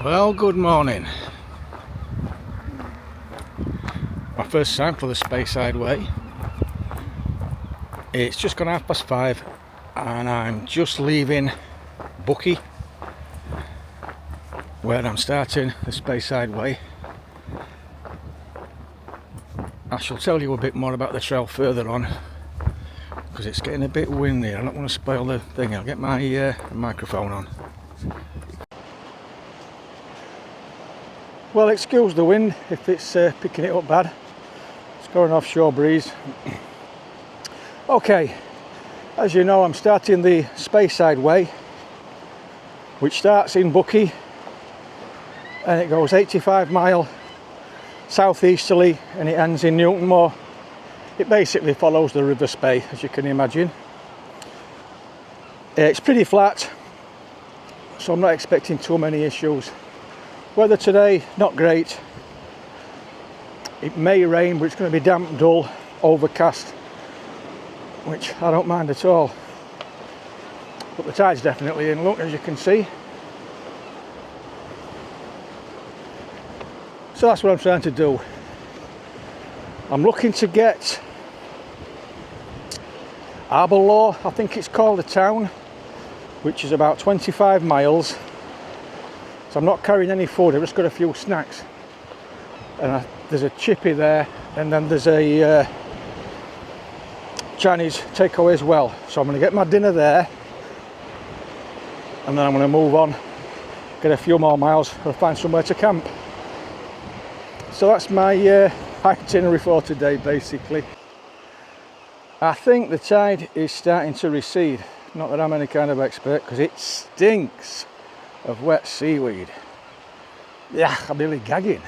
Well, good morning. My first time for the Speyside Way. It's just gone 5:30 and I'm just leaving Buckie, where I'm starting the Speyside Way. I shall tell you a bit more about the trail further on because it's getting a bit windy. I don't want to spoil the thing. I'll get my microphone on. Well, excuse the wind if it's picking it up bad. It's got an offshore breeze. Okay, as you know, I'm starting the Speyside Way, which starts in Buckie and it goes 85 mile southeasterly and it ends in Newtonmore. It basically follows the River Spey, as you can imagine. It's pretty flat, so I'm not expecting too many issues. Weather today, not great. It may rain, but it's going to be damp, dull, overcast, which I don't mind at all. But the tide's definitely in, look, as you can see. So that's what I'm trying to do. I'm looking to get Arbor, I think it's called, the town, which is about 25 miles. So I'm not carrying any food, I've just got a few snacks. And there's a chippy there, and then there's a Chinese takeaway as well. So I'm going to get my dinner there, and then I'm going to move on, get a few more miles, and find somewhere to camp. So that's my itinerary for today, basically. I think the tide is starting to recede. Not that I'm any kind of expert, because it stinks of wet seaweed. Yeah, I'm nearly gagging.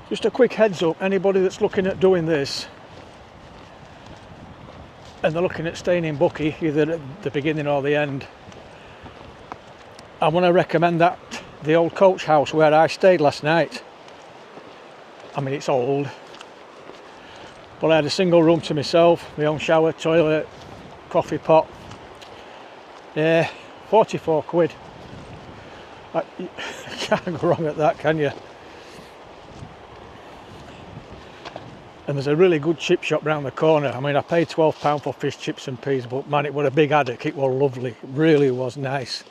Just a quick heads up, anybody that's looking at doing this and they're looking at staying in Buckie, either at the beginning or the end, I want to recommend that the old coach house where I stayed last night. I mean, it's old, but I had a single room to myself, my own shower, toilet, coffee pot. Yeah, 44 quid. You can't go wrong at that, can you? And there's a really good chip shop round the corner. I mean, I paid £12 for fish chips and peas, but man, it was a big haddock. It was lovely. It really was nice.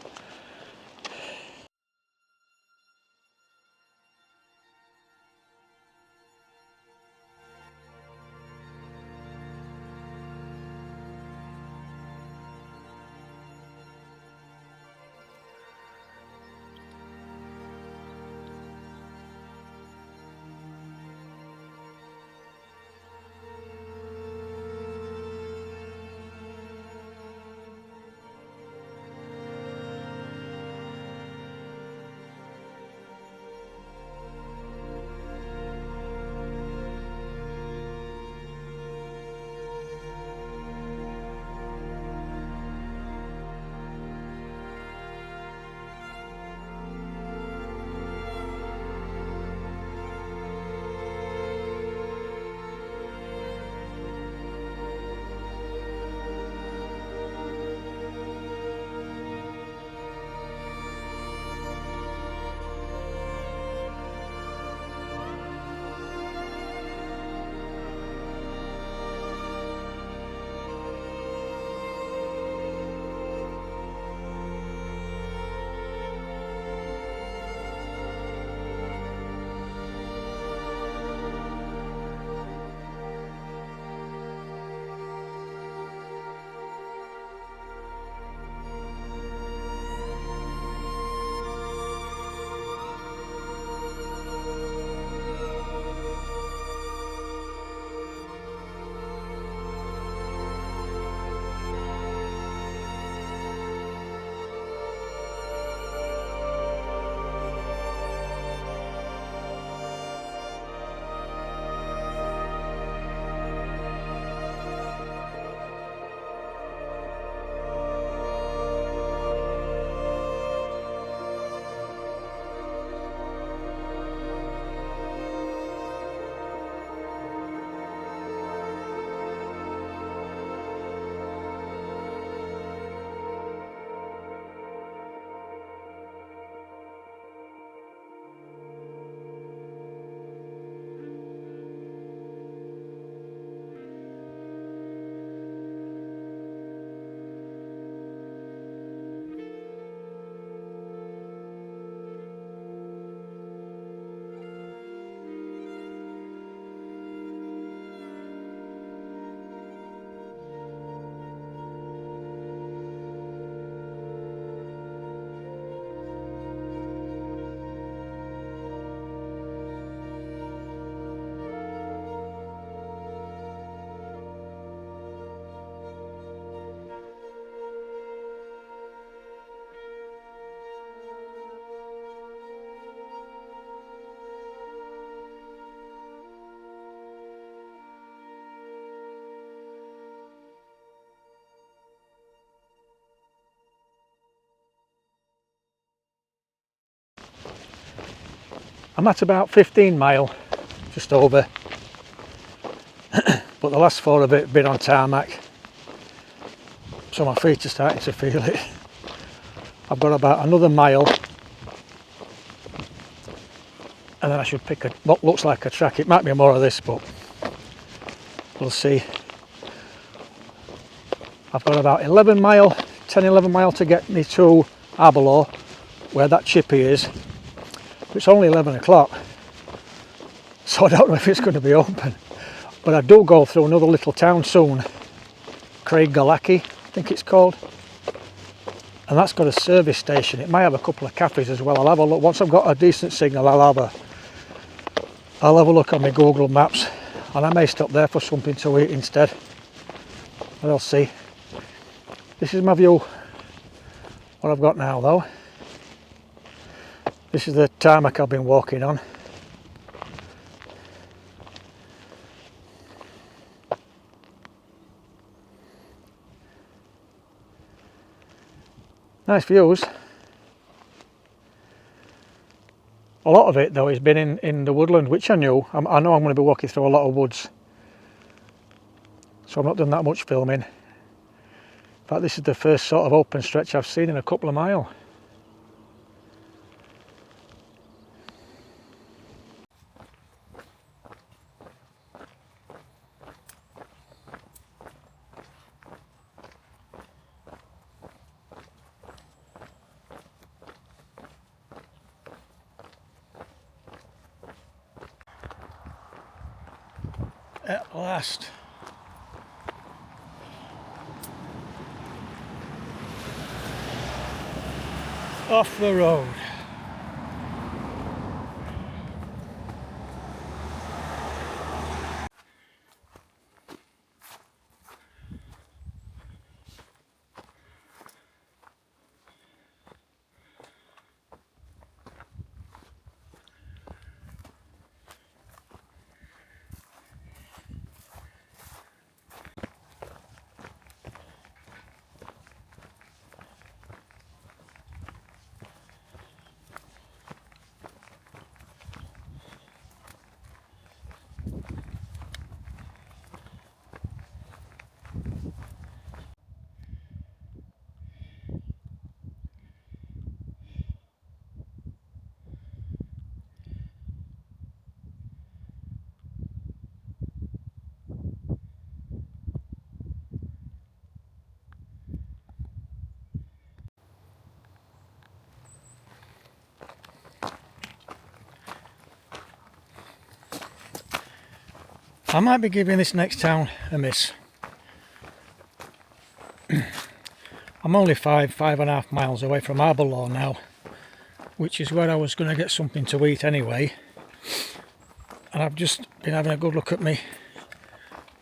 I'm at about 15 mile, just over, but the last 4 have been on tarmac, so my feet are starting to feel it. I've got about another mile, and then I should pick what looks like a track. It might be more of this, but we'll see. I've got about 11 mile to get me to Arborough, where that chippy is. It's only 11 o'clock, so I don't know if it's going to be open. But I do go through another little town soon, Buckie, I think it's called. And that's got a service station. It might have a couple of cafes as well. I'll have a look. Once I've got a decent signal, I'll have a look on my Google Maps, and I may stop there for something to eat instead. But I'll see. This is my view, what I've got now though. This is the tarmac I've been walking on. Nice views. A lot of it though has been in the woodland, which I knew. I know I'm going to be walking through a lot of woods, so I've not done that much filming. In fact, this is the first sort of open stretch I've seen in a couple of miles. At last. Off the road. I might be giving this next town a miss. I'm only 5.5 miles away from Arborough now, which is where I was going to get something to eat anyway. And I've just been having a good look at my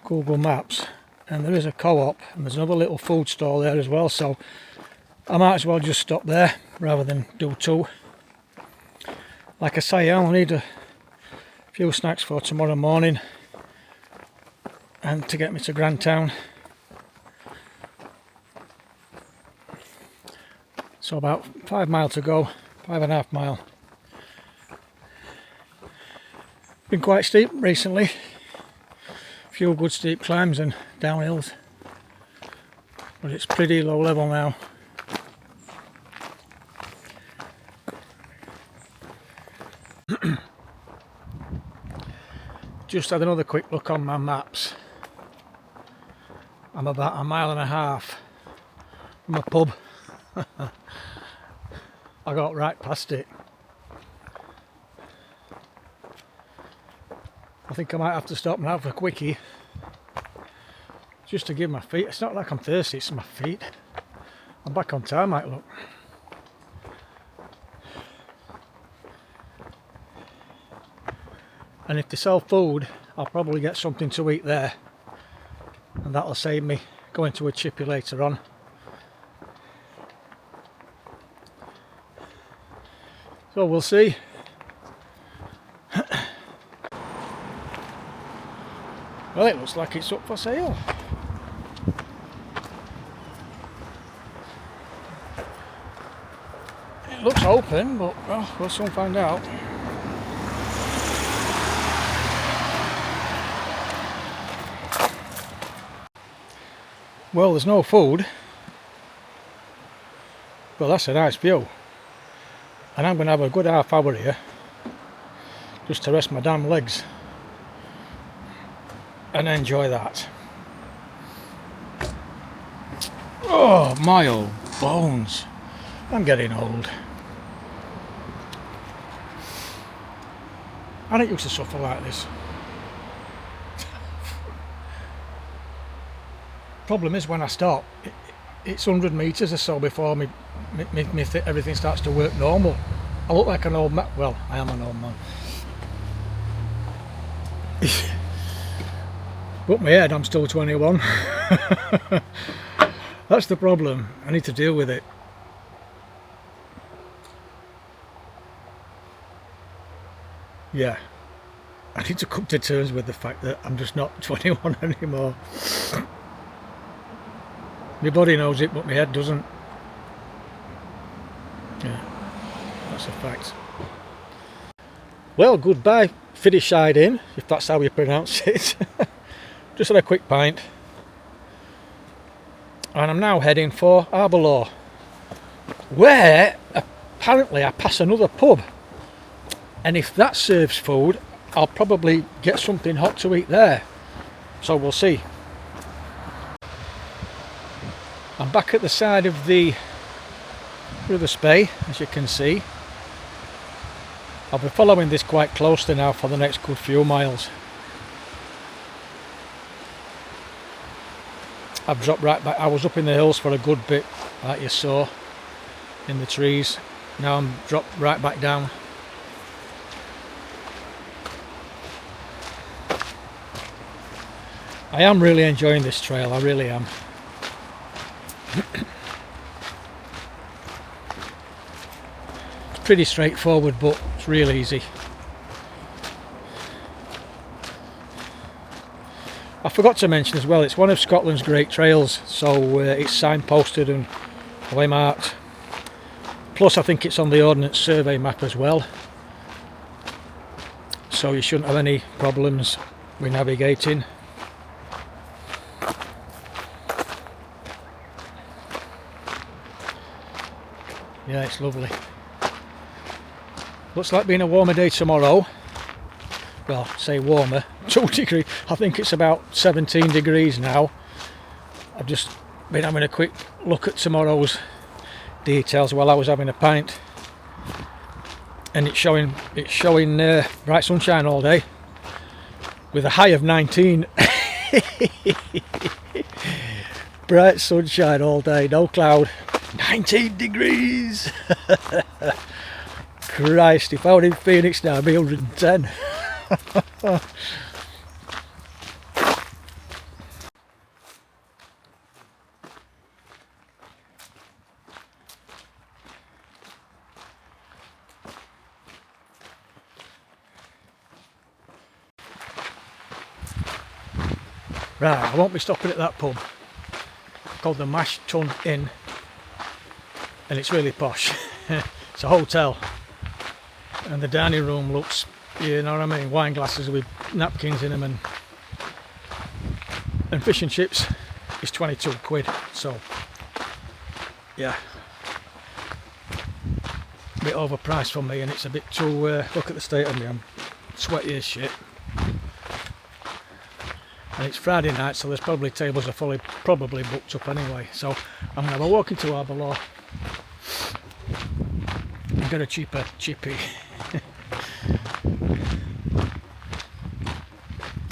Google Maps, and there is a co-op and there's another little food store there as well, so I might as well just stop there rather than do 2. Like I say, I'll need a few snacks for tomorrow morning and to get me to Grandtown. So about 5 mile to go, 5.5 mile. Been quite steep recently, a few good steep climbs and downhills, but it's pretty low level now. Just had another quick look on my maps. I'm about 1.5 miles from a pub. I got right past it. I think I might have to stop and have a quickie just to give my feet. It's not like I'm thirsty, it's my feet. I'm back on tarmac, look. And if they sell food, I'll probably get something to eat there, and that'll save me going to a chippy later on. So we'll see. Well, it looks like it's up for sale. It looks open, but well, we'll soon find out. Well, there's no food, but that's a nice view, and I'm going to have a good half hour here just to rest my damn legs and enjoy that. Oh, my old bones, I'm getting old. I didn't used to suffer like this. Problem is, when I stop, it's 100 metres or so before everything starts to work normal. I look like an old man. Well, I am an old man. But my head, I'm still 21. That's the problem. I need to deal with it. Yeah. I need to come to terms with the fact that I'm just not 21 anymore. My body knows it, but my head doesn't. Yeah, that's a fact. Well, goodbye, Speyside Inn, if that's how you pronounce it. Just had a quick pint. And I'm now heading for Arbalaw, where apparently I pass another pub. And if that serves food, I'll probably get something hot to eat there. So we'll see. I'm back at the side of the River Spey, as you can see. I'll be following this quite closely now for the next good few miles. I've dropped right back. I was up in the hills for a good bit, like you saw, in the trees. Now I'm dropped right back down. I am really enjoying this trail, I really am. It's pretty straightforward, but it's real easy. I forgot to mention as well, it's one of Scotland's great trails, so it's signposted and waymarked. Plus I think it's on the Ordnance Survey map as well, so you shouldn't have any problems with navigating. Yeah, it's lovely. Looks like being a warmer day tomorrow. Well, say warmer, 2 degrees. I think it's about 17 degrees now. I've just been having a quick look at tomorrow's details while I was having a pint, and it's showing bright sunshine all day with a high of 19. Bright sunshine all day, no cloud. 19 degrees. Christ, if I were in Phoenix now, I'd be 110. Right, I won't be stopping at that pub called the Mash Tun Inn, and it's really posh. It's a hotel, and the dining room looks, you know what I mean, wine glasses with napkins in them, and fish and chips is 22 quid, so yeah, a bit overpriced for me, and it's a bit too, look at the state of me, I'm sweaty as shit. And it's Friday night, so there's probably tables are probably booked up anyway, so I'm going to have a walk into Arbalaw and get a cheaper chippy.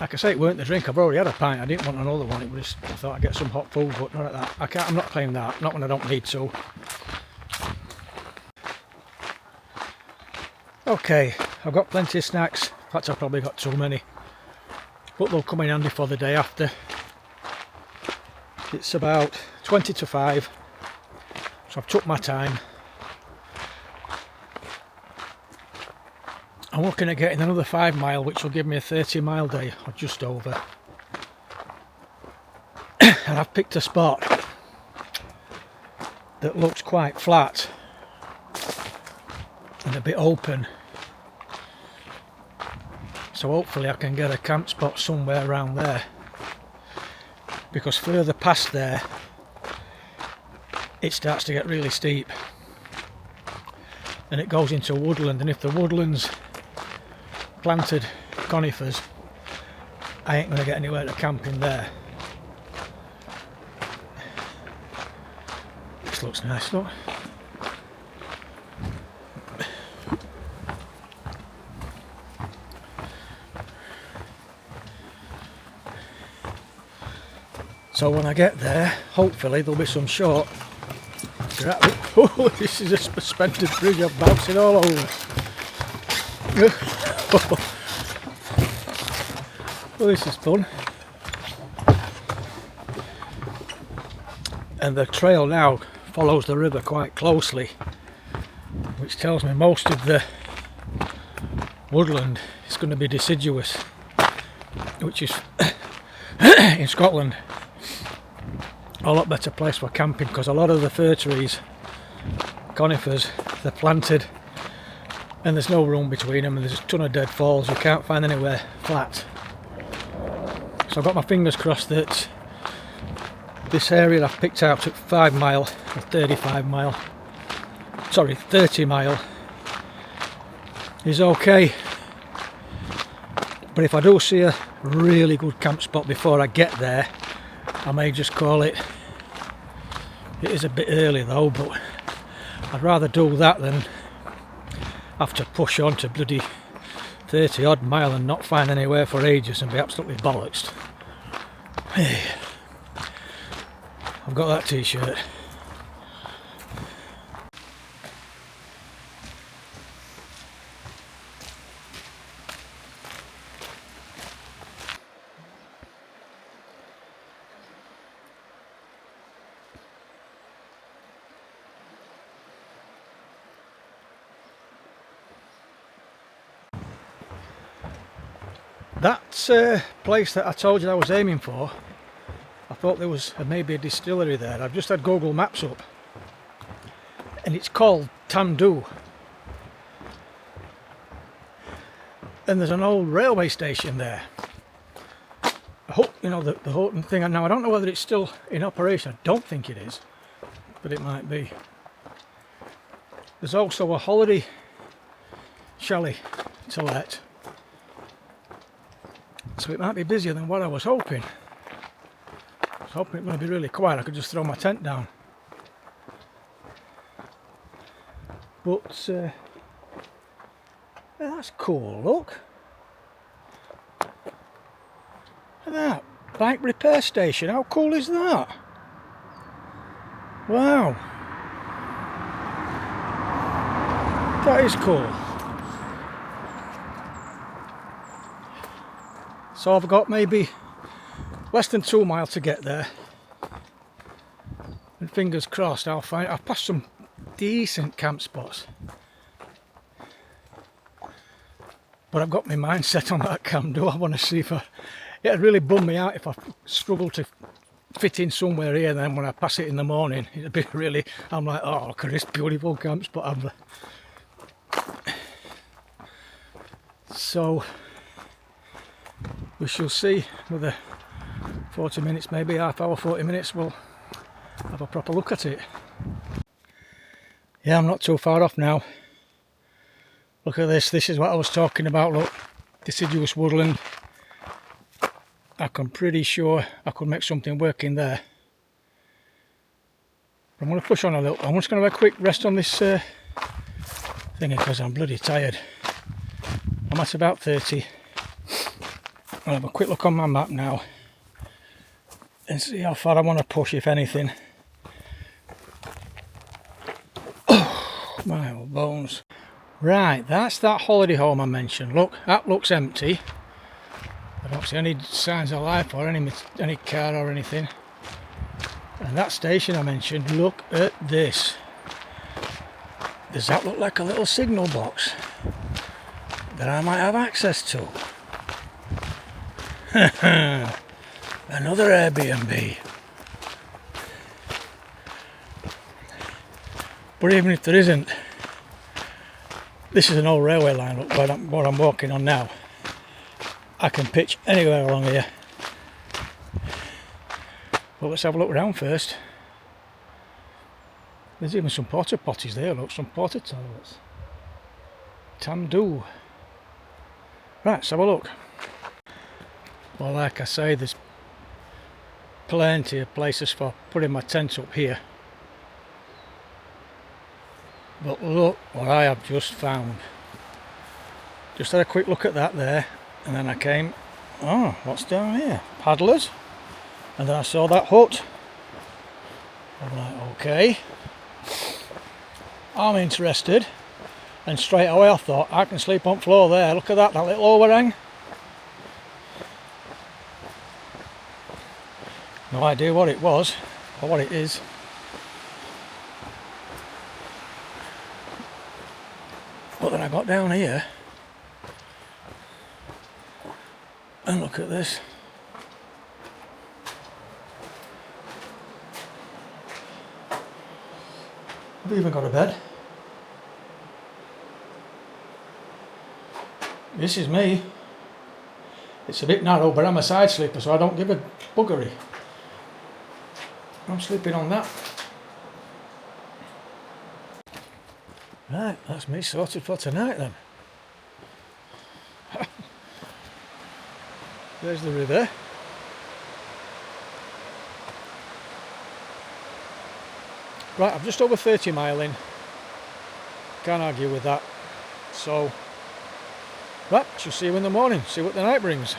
Like I say, it weren't the drink, I've already had a pint, I didn't want another one, it was, I thought I'd get some hot food, but not like that. I'm not playing that, not when I don't need to. Okay, I've got plenty of snacks, in fact I've probably got too many, but they'll come in handy for the day after. It's about 20 to 5, so I've took my time. I'm looking at getting another 5 mile, which will give me a 30 mile day, or just over. And I've picked a spot that looks quite flat and a bit open, so hopefully I can get a camp spot somewhere around there. because further past there it starts to get really steep and it goes into woodland, and if the woodland's planted conifers, I ain't going to get anywhere to camp in there. This looks nice, look. So when I get there, hopefully there'll be some short. Oh, this is a suspended bridge, I'm bouncing all over. Oh, this is fun. And the trail now follows the river quite closely, which tells me most of the woodland is going to be deciduous, which is in Scotland a lot better place for camping, because a lot of the fir trees, conifers, they're planted and there's no room between them, and there's a ton of deadfalls. You can't find anywhere flat. So I've got my fingers crossed that this area I've picked out at 5 mile or 35 mile, sorry 30 mile is okay. But if I do see a really good camp spot before I get there, I may just call it. It is a bit early though, but I'd rather do that than have to push on to bloody 30 odd mile and not find anywhere for ages and be absolutely bollocksed. Hey, I've got that t-shirt. That place that I told you I was aiming for, I thought there was maybe a distillery there. I've just had Google Maps up and it's called Tamdhu, and there's an old railway station there. I hope you know the whole thing. Now I don't know whether it's still in operation. I don't think it is, but it might be. There's also a holiday chalet to let, so it might be busier than what I was hoping. I was hoping it might be really quiet, I could just throw my tent down. But yeah, that's cool, look. Look at that, bike repair station, how cool is that? Wow. That is cool. So I've got maybe less than 2 miles to get there, and fingers crossed I'll pass some decent camp spots. But I've got my mind set on that Tamdhu. I want to see if it'd really bum me out if I struggle to fit in somewhere here, and then when I pass it in the morning it'd be really, I'm like, oh look at this beautiful camp spot. So we shall see whether 40 minutes, maybe half hour, 40 minutes, we'll have a proper look at it. Yeah, I'm not too far off now. Look at this, this is what I was talking about, look, deciduous woodland. I'm pretty sure I could make something work in there. I'm going to push on a little. I'm just going to have a quick rest on this thingy because I'm bloody tired. I'm at about 30. I'll have a quick look on my map now and see how far I want to push, if anything. Oh, my old bones. Right, that's that holiday home I mentioned. Look, that looks empty. I don't see any signs of life or any car or anything. And that station I mentioned, look at this. Does that look like a little signal box that I might have access to? Another Airbnb. But even if there isn't, this is an old railway line, look, what I'm walking on now. I can pitch anywhere along here. But let's have a look around first. There's even some porta potties there, look, some porta toilets. Tamdhu. Right, let's have a look. Well, like I say, there's plenty of places for putting my tent up here. But look what I have just found. Just had a quick look at that there, and then I came, oh, what's down here? Paddlers. And then I saw that hut. I'm like, okay, I'm interested. And straight away I thought, I can sleep on floor there. Look at that little overhang. No idea what it was, or what it is. But then I got down here, and look at this. I've even got a bed. This is me. It's a bit narrow, but I'm a side sleeper, so I don't give a buggery. I'm sleeping on that. Right, that's me sorted for tonight then. There's the river. Right, I'm just over 30 mile in. Can't argue with that. So, right, shall see you in the morning, see what the night brings.